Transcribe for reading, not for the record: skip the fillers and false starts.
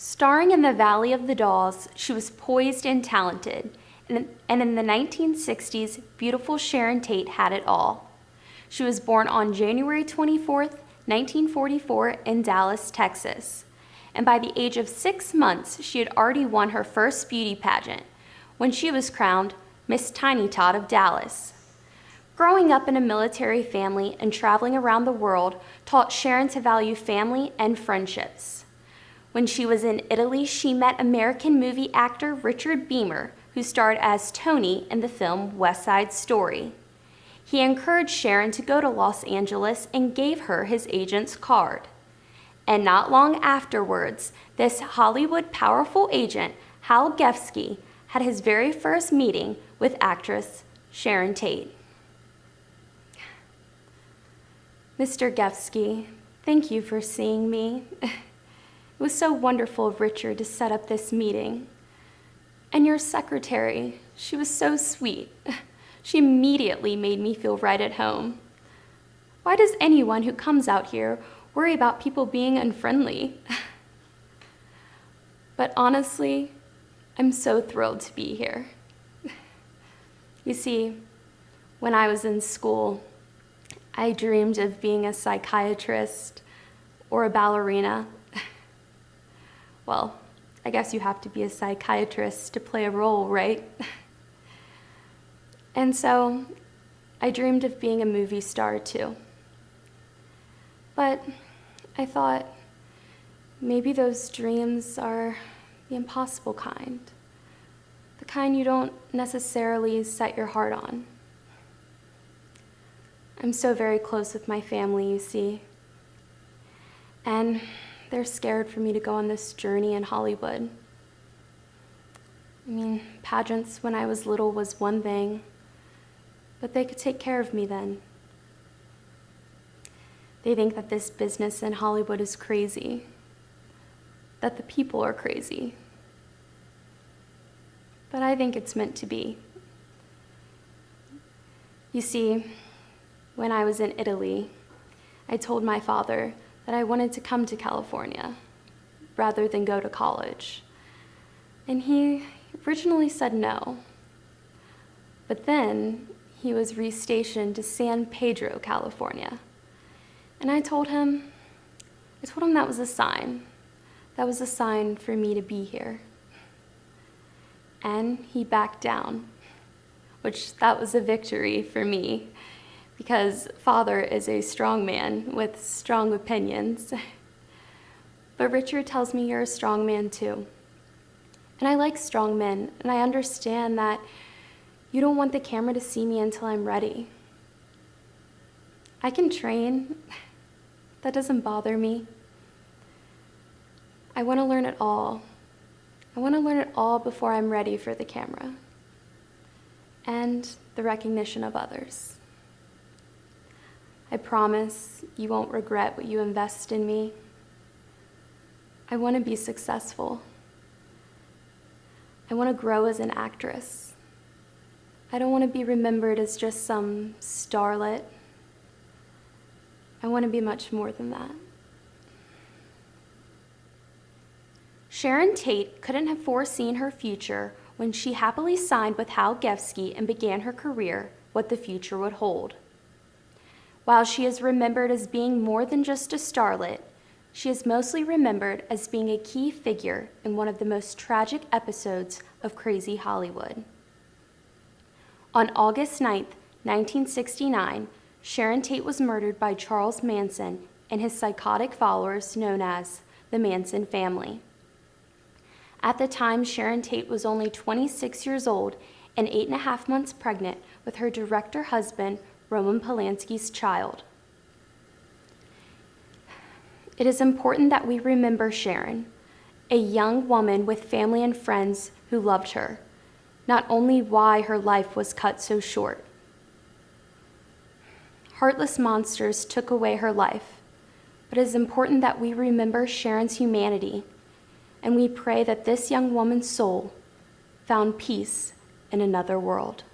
Starring in The Valley of the Dolls, she was poised and talented, and in the 1960s, beautiful Sharon Tate had it all. She was born on January 24th, 1944 in Dallas, Texas. And by the age of 6 months, she had already won her first beauty pageant when she was crowned Miss Tiny Tot of Dallas. Growing up in a military family and traveling around the world taught Sharon to value family and friendships. When she was in Italy, she met American movie actor Richard Beymer, who starred as Tony in the film West Side Story. He encouraged Sharon to go to Los Angeles and gave her his agent's card. And not long afterwards, this Hollywood powerful agent, Hal Gefsky, had his very first meeting with actress Sharon Tate. Mr. Gefsky, thank you for seeing me. It was so wonderful of Richard to set up this meeting. And your secretary, she was so sweet. She immediately made me feel right at home. Why does anyone who comes out here worry about people being unfriendly? But honestly, I'm so thrilled to be here. You see, when I was in school, I dreamed of being a psychiatrist or a ballerina. Well, I guess you have to be a psychiatrist to play a role, right? And so I dreamed of being a movie star too. But I thought maybe those dreams are the impossible kind, the kind you don't necessarily set your heart on. I'm so very close with my family, you see, and they're scared for me to go on this journey in Hollywood. I mean, pageants when I was little was one thing, but they could take care of me then. They think that this business in Hollywood is crazy, that the people are crazy. But I think it's meant to be. You see, when I was in Italy, I told my father that I wanted to come to California rather than go to college. And he originally said no. But then he was restationed to San Pedro, California. And I told him that was a sign. That was a sign for me to be here. And he backed down, which that was a victory for me, because Father is a strong man with strong opinions. But Richard tells me you're a strong man too. And I like strong men, and I understand that you don't want the camera to see me until I'm ready. I can train. That doesn't bother me. I want to learn it all. I want to learn it all before I'm ready for the camera and the recognition of others. I promise you won't regret what you invest in me. I want to be successful. I want to grow as an actress. I don't want to be remembered as just some starlet. I want to be much more than that. Sharon Tate couldn't have foreseen her future when she happily signed with Hal Gefsky and began her career, what the future would hold. While she is remembered as being more than just a starlet, she is mostly remembered as being a key figure in one of the most tragic episodes of Crazy Hollywood. On August 9th, 1969, Sharon Tate was murdered by Charles Manson and his psychotic followers known as the Manson family. At the time, Sharon Tate was only 26 years old and 8.5 months pregnant with her director husband, Roman Polanski's child. It is important that we remember Sharon, a young woman with family and friends who loved her, not only why her life was cut so short. Heartless monsters took away her life, but it is important that we remember Sharon's humanity, and we pray that this young woman's soul found peace in another world.